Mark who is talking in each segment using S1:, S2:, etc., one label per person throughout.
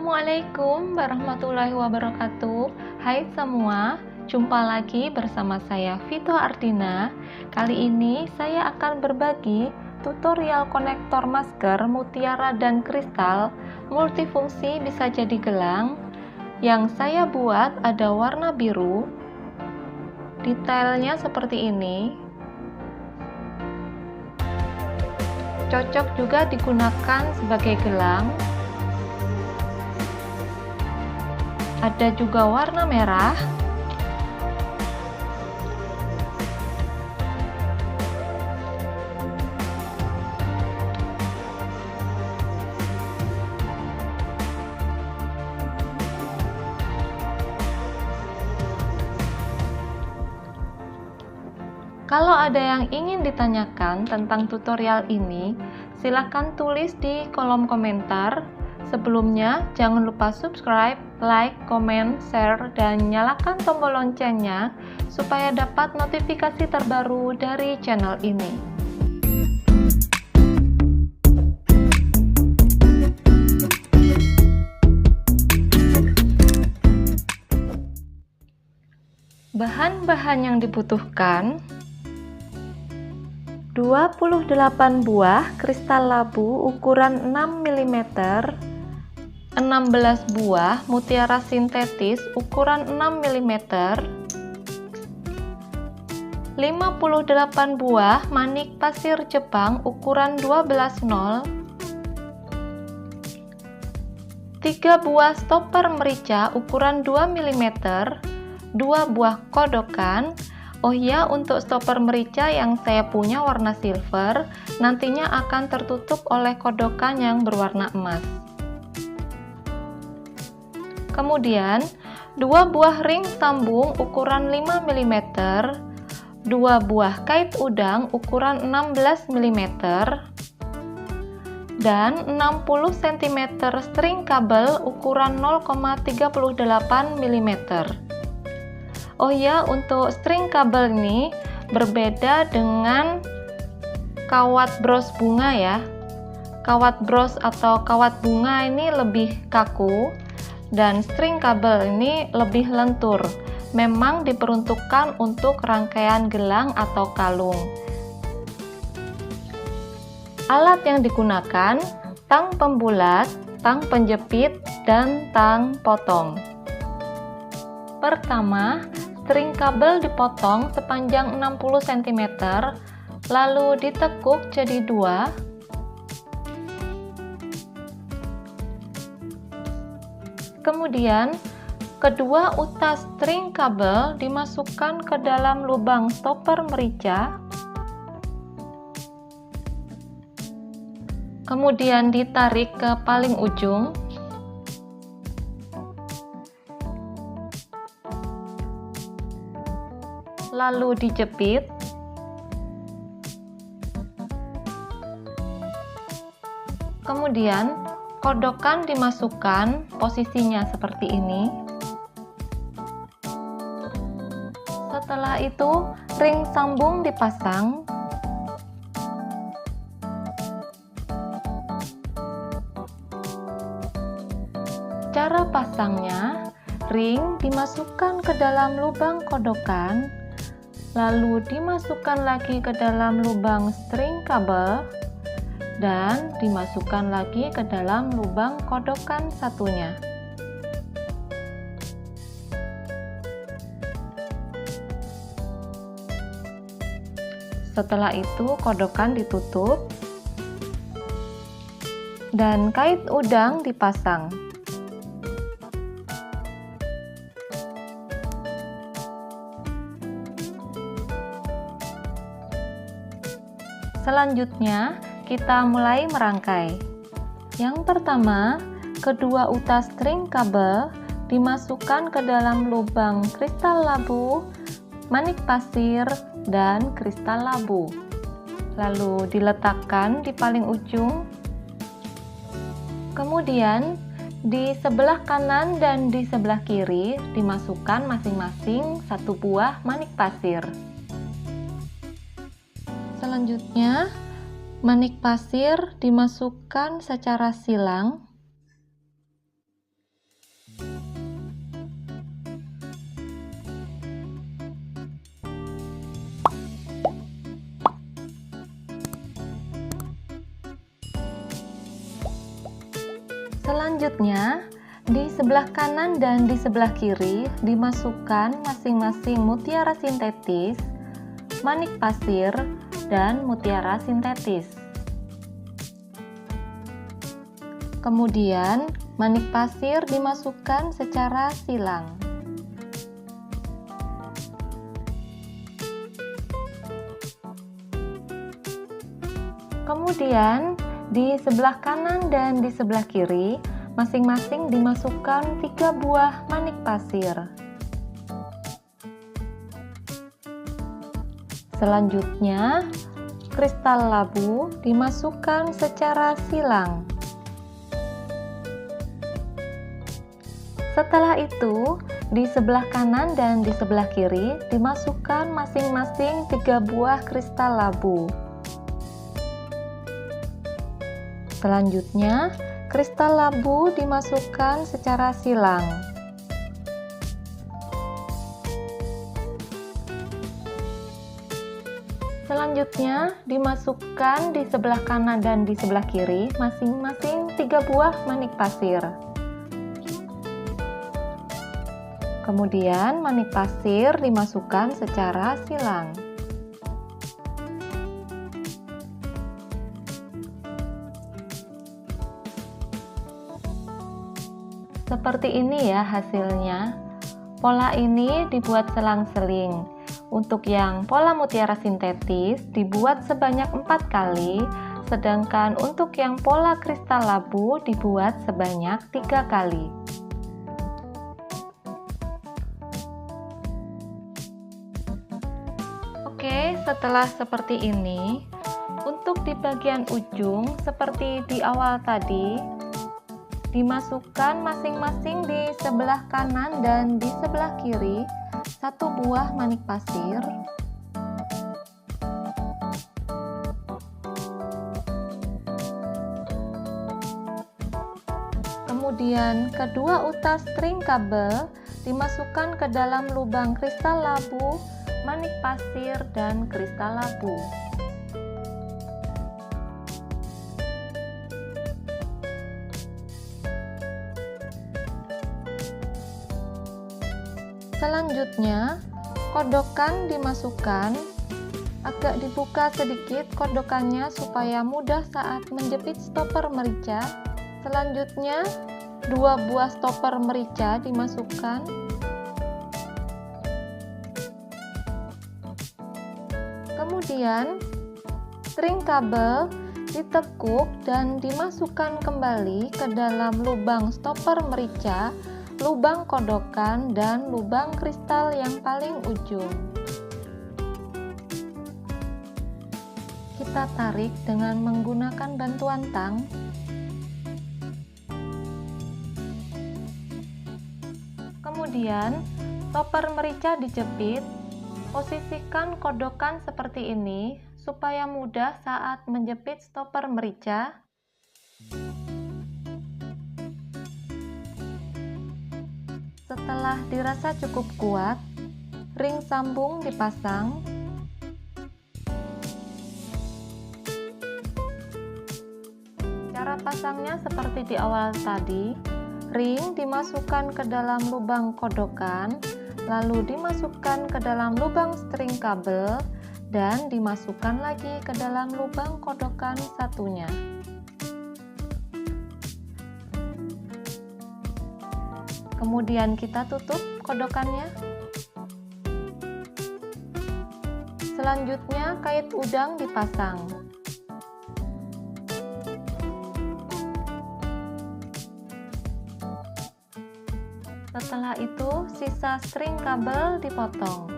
S1: Assalamualaikum warahmatullahi wabarakatuh. Hai semua, jumpa lagi bersama saya Vito Ardina. Kali ini saya akan berbagi tutorial konektor masker mutiara dan kristal multifungsi bisa jadi gelang. Yang saya buat ada warna biru. Detailnya seperti ini. Cocok juga digunakan sebagai gelang. Ada juga warna merah. Kalau ada yang ingin ditanyakan tentang tutorial ini, silakan tulis di kolom komentar. Sebelumnya, jangan lupa subscribe, like, komen, share, dan nyalakan tombol loncengnya supaya dapat notifikasi terbaru dari channel ini. Bahan-bahan yang dibutuhkan: 28 buah kristal labu ukuran 6 mm, 16 buah mutiara sintetis ukuran 6 mm, 58 buah manik pasir Jepang ukuran 12/0, 3 buah stopper merica ukuran 2 mm, 2 buah kodokan. Oh ya, untuk stopper merica yang saya punya warna silver, nantinya akan tertutup oleh kodokan yang berwarna emas. Kemudian, 2 buah ring sambung ukuran 5 mm, 2 buah kait udang ukuran 16 mm, dan 60 cm string kabel ukuran 0,38 mm. Oh ya, untuk string kabel ini berbeda dengan kawat bros bunga ya. Kawat bros atau kawat bunga ini lebih kaku dan string kabel ini lebih lentur. Memang diperuntukkan untuk rangkaian gelang atau kalung. Alat yang digunakan: tang pembulat, tang penjepit, dan tang potong. Pertama, string kabel dipotong sepanjang 60 cm, lalu ditekuk jadi 2. Kemudian, kedua utas string kabel dimasukkan ke dalam lubang stopper merica. Kemudian ditarik ke paling ujung. Lalu dijepit. Kemudian kodokan dimasukkan, posisinya seperti ini. Setelah itu ring sambung dipasang. Cara pasangnya: ring dimasukkan ke dalam lubang kodokan, lalu dimasukkan lagi ke dalam lubang string kabel, dan dimasukkan lagi ke dalam lubang kodokan satunya. Setelah itu kodokan ditutup dan kait udang dipasang. Selanjutnya, kita mulai merangkai. Yang pertama, kedua utas string kabel dimasukkan ke dalam lubang kristal labu, manik pasir, dan kristal labu. Lalu diletakkan di paling ujung. Kemudian, di sebelah kanan dan di sebelah kiri dimasukkan masing-masing 1 buah manik pasir. Selanjutnya, manik pasir dimasukkan secara silang. Selanjutnya, di sebelah kanan dan di sebelah kiri dimasukkan masing-masing mutiara sintetis, manik pasir, dan mutiara sintetis. Kemudian, manik pasir dimasukkan secara silang. Kemudian, di sebelah kanan dan di sebelah kiri, masing-masing dimasukkan 3 buah manik pasir. Selanjutnya, kristal labu dimasukkan secara silang. Setelah itu, di sebelah kanan dan di sebelah kiri dimasukkan masing-masing 3 buah kristal labu. Selanjutnya, kristal labu dimasukkan secara silang. Selanjutnya, dimasukkan di sebelah kanan dan di sebelah kiri masing-masing 3 buah manik pasir. Kemudian, manik pasir dimasukkan secara silang. Seperti ini ya hasilnya. Pola ini dibuat selang-seling. Untuk yang pola mutiara sintetis dibuat sebanyak 4 kali, sedangkan untuk yang pola kristal labu dibuat sebanyak 3 kali. Oke, setelah seperti ini, untuk di bagian ujung seperti di awal tadi, dimasukkan masing-masing di sebelah kanan dan di sebelah kiri 1 buah manik pasir. Kemudian kedua utas string kabel dimasukkan ke dalam lubang kristal labu, manik pasir, dan kristal labu. Selanjutnya, kodokan dimasukkan, agak dibuka sedikit kodokannya supaya mudah saat menjepit stopper merica. Selanjutnya, 2 buah stopper merica dimasukkan. Kemudian, string kabel ditekuk dan dimasukkan kembali ke dalam lubang stopper merica, lubang kodokan, dan lubang kristal yang paling ujung. Kita tarik dengan menggunakan bantuan tang. Kemudian, stopper merica dijepit. Posisikan kodokan seperti ini supaya mudah saat menjepit stopper merica. Setelah dirasa cukup kuat, ring sambung dipasang. Cara pasangnya seperti di awal tadi, ring dimasukkan ke dalam lubang kodokan, lalu dimasukkan ke dalam lubang string kabel, dan dimasukkan lagi ke dalam lubang kodokan satunya. Kemudian kita tutup kodokannya. Selanjutnya kait udang dipasang. Setelah itu sisa string kabel dipotong.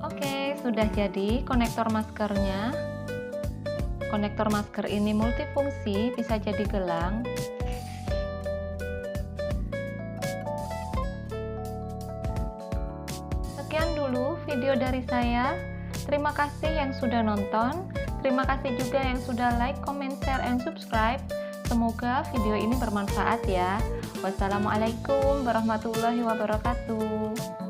S1: Oke, sudah jadi konektor maskernya. Konektor masker ini multifungsi, bisa jadi gelang. Sekian dulu video dari saya. Terima kasih yang sudah nonton. Terima kasih juga yang sudah like, comment, share, and subscribe. Semoga video ini bermanfaat ya. Wassalamualaikum warahmatullahi wabarakatuh.